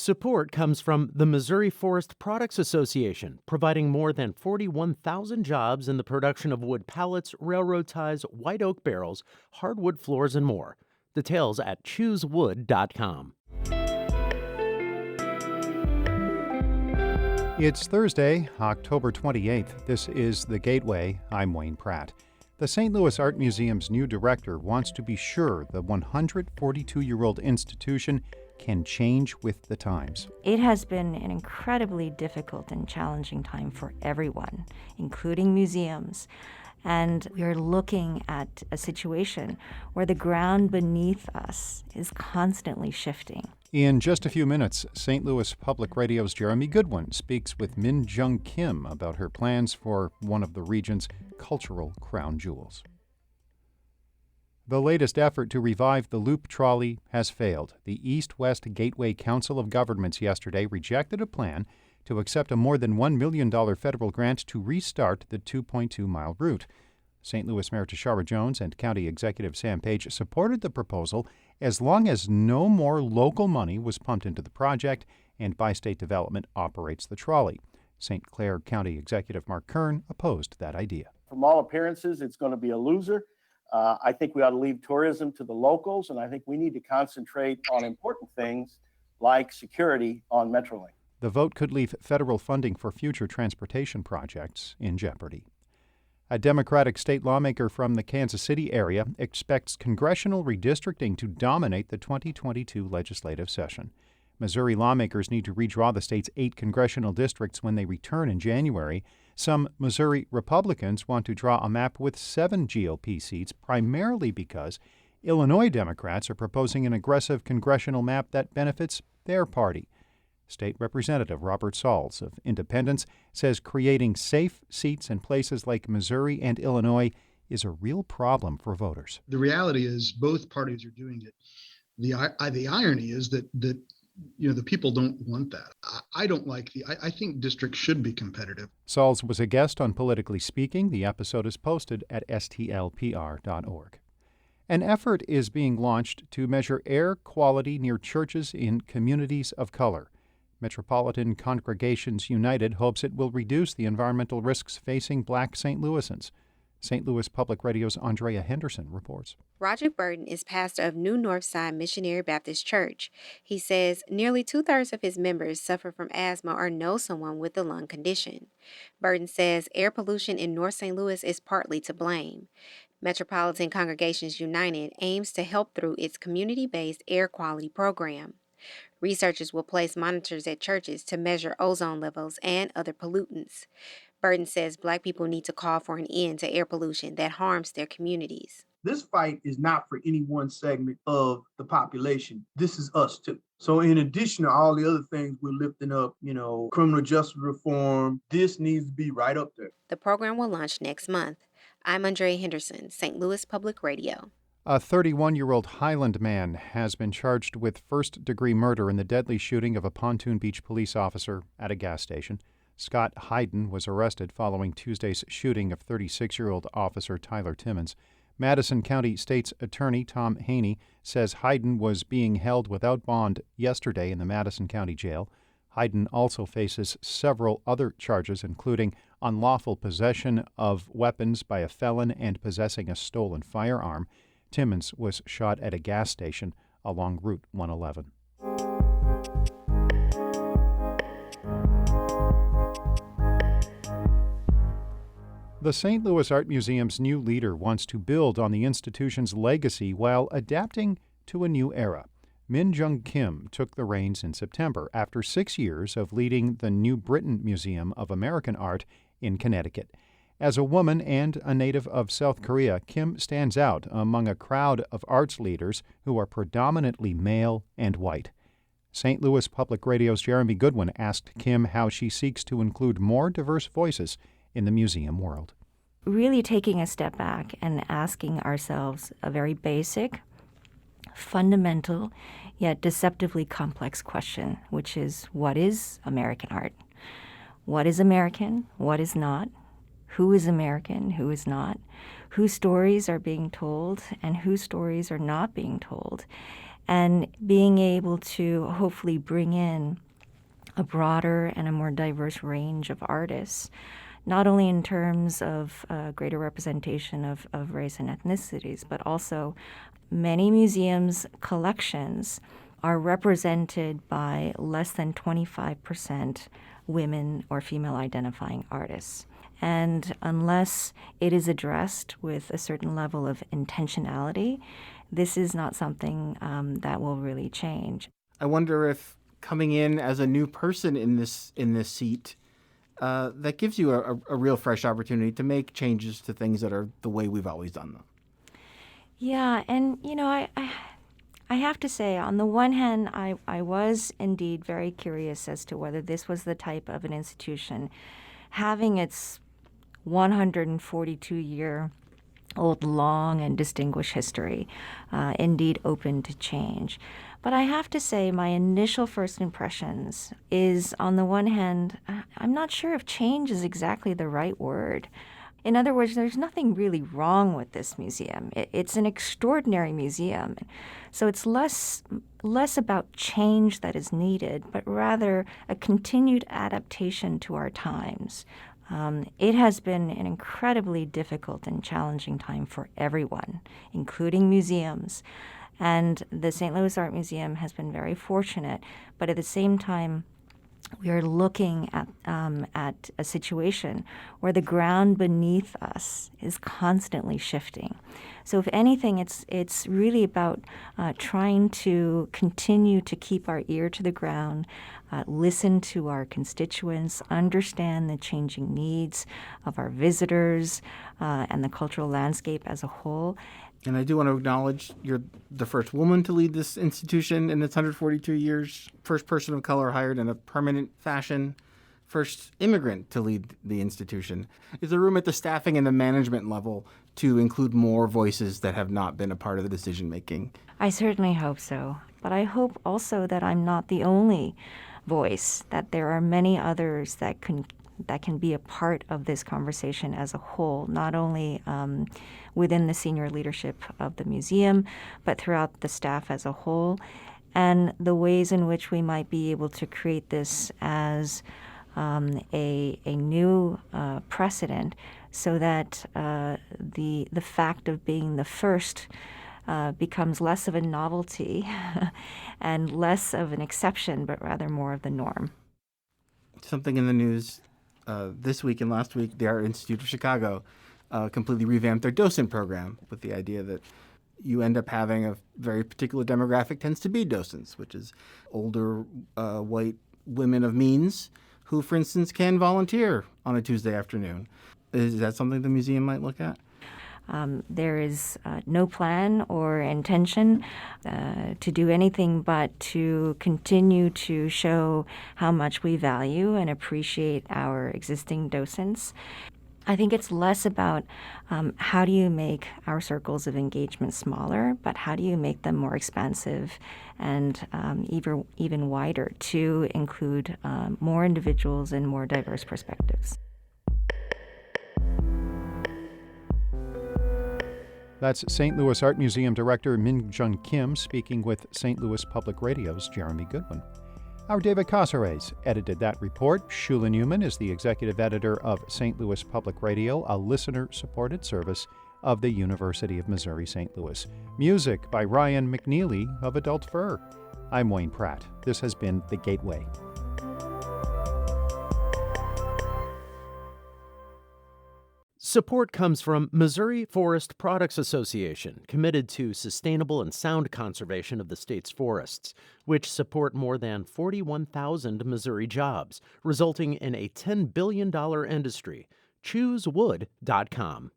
Support comes from the Missouri Forest Products Association, providing more than 41,000 jobs in the production of wood pallets, railroad ties, white oak barrels, hardwood floors, and more. Details at choosewood.com. It's Thursday, October 28th. This is The Gateway. I'm Wayne Pratt. The St. Louis Art Museum's new director wants to be sure the 142-year-old institution can change with the times. It has been an incredibly difficult and challenging time for everyone, including museums. And we are looking at a situation where the ground beneath us is constantly shifting. In just a few minutes, St. Louis Public Radio's Jeremy Goodwin speaks with Jung Kim about her plans for one of the region's cultural crown jewels. The latest effort to revive the Loop Trolley has failed. The East-West Gateway Council of Governments yesterday rejected a plan to accept a more than $1 million federal grant to restart the 2.2-mile route. St. Louis Mayor Tashara Jones and County Executive Sam Page supported the proposal as long as no more local money was pumped into the project and Bi-State Development operates the trolley. St. Clair County Executive Mark Kern opposed that idea. From all appearances, it's going to be a loser. I think we ought to leave tourism to the locals, and I think we need to concentrate on important things like security on Metrolink. The vote could leave federal funding for future transportation projects in jeopardy. A Democratic state lawmaker from the Kansas City area expects congressional redistricting to dominate the 2022 legislative session. Missouri lawmakers need to redraw the state's 8 congressional districts when they return in January. Some Missouri Republicans want to draw a map with 7 GOP seats, primarily because Illinois Democrats are proposing an aggressive congressional map that benefits their party. State Representative Robert Sauls of Independence says creating safe seats in places like Missouri and Illinois is a real problem for voters. The reality is both parties are doing it. The irony is that the people don't want that. I don't like I think districts should be competitive. Sauls was a guest on Politically Speaking. The episode is posted at stlpr.org. An effort is being launched to measure air quality near churches in communities of color. Metropolitan Congregations United hopes it will reduce the environmental risks facing Black St. Louisans. St. Louis Public Radio's Andrea Henderson reports. Roger Burton is pastor of New Northside Missionary Baptist Church. He says nearly 2/3 of his members suffer from asthma or know someone with a lung condition. Burton says air pollution in North St. Louis is partly to blame. Metropolitan Congregations United aims to help through its community-based air quality program. Researchers will place monitors at churches to measure ozone levels and other pollutants. Burton says Black people need to call for an end to air pollution that harms their communities. This fight is not for any one segment of the population. This is us too. So in addition to all the other things we're lifting up, criminal justice reform, this needs to be right up there. The program will launch next month. I'm Andrea Henderson, St. Louis Public Radio. A 31-year-old Highland man has been charged with first-degree murder in the deadly shooting of a Pontoon Beach police officer at a gas station. Scott Hayden was arrested following Tuesday's shooting of 36-year-old Officer Tyler Timmons. Madison County State's Attorney Tom Haney says Hayden was being held without bond yesterday in the Madison County Jail. Hayden also faces several other charges, including unlawful possession of weapons by a felon and possessing a stolen firearm. Timmons was shot at a gas station along Route 111. The St. Louis Art Museum's new leader wants to build on the institution's legacy while adapting to a new era. Jung Kim took the reins in September after 6 years of leading the New Britain Museum of American Art in Connecticut. As a woman and a native of South Korea, Kim stands out among a crowd of arts leaders who are predominantly male and white. St. Louis Public Radio's Jeremy Goodwin asked Kim how she seeks to include more diverse voices in the museum world. Really taking a step back and asking ourselves a very basic, fundamental, yet deceptively complex question, which is, what is American art? What is American? What is not? Who is American? Who is not? Whose stories are being told and whose stories are not being told? and being able to hopefully bring in a broader and a more diverse range of artists, not only in terms of greater representation of race and ethnicities, but also many museums' collections are represented by less than 25% women or female identifying artists. And unless it is addressed with a certain level of intentionality, this is not something that will really change. I wonder if coming in as a new person in this seat, that gives you a real fresh opportunity to make changes to things that are the way we've always done them. Yeah, and I have to say, on the one hand, I was indeed very curious as to whether this was the type of an institution having its 142-year-old long and distinguished history indeed open to change. But I have to say, my initial first impressions is, on the one hand, I'm not sure if change is exactly the right word. In other words, there's nothing really wrong with this museum. It's an extraordinary museum. So it's less about change that is needed, but rather a continued adaptation to our times. It has been an incredibly difficult and challenging time for everyone, including museums. And the St. Louis Art Museum has been very fortunate, but at the same time, we are looking at a situation where the ground beneath us is constantly shifting. So if anything, it's really about trying to continue to keep our ear to the ground, listen to our constituents, understand the changing needs of our visitors and the cultural landscape as a whole. And I do want to acknowledge you're the first woman to lead this institution in its 142 years, first person of color hired in a permanent fashion, first immigrant to lead the institution. Is there room at the staffing and the management level to include more voices that have not been a part of the decision-making? I certainly hope so. But I hope also that I'm not the only voice, that there are many others that can be a part of this conversation as a whole, not only within the senior leadership of the museum, but throughout the staff as a whole, and the ways in which we might be able to create this as a new precedent, so that the fact of being the first becomes less of a novelty and less of an exception, but rather more of the norm. Something in the news this week and last week, the Art Institute of Chicago completely revamped their docent program with the idea that you end up having a very particular demographic tends to be docents, which is older white women of means who, for instance, can volunteer on a Tuesday afternoon. Is that something the museum might look at? There is no plan or intention to do anything but to continue to show how much we value and appreciate our existing docents. I think it's less about how do you make our circles of engagement smaller, but how do you make them more expansive and even wider to include more individuals and more diverse perspectives. That's St. Louis Art Museum Director Jung Kim speaking with St. Louis Public Radio's Jeremy Goodwin. Our David Casares edited that report. Shula Newman is the executive editor of St. Louis Public Radio, a listener-supported service of the University of Missouri-St. Louis. Music by Ryan McNeely of Adult Fur. I'm Wayne Pratt. This has been The Gateway. Support comes from Missouri Forest Products Association, committed to sustainable and sound conservation of the state's forests, which support more than 41,000 Missouri jobs, resulting in a $10 billion industry. ChooseWood.com.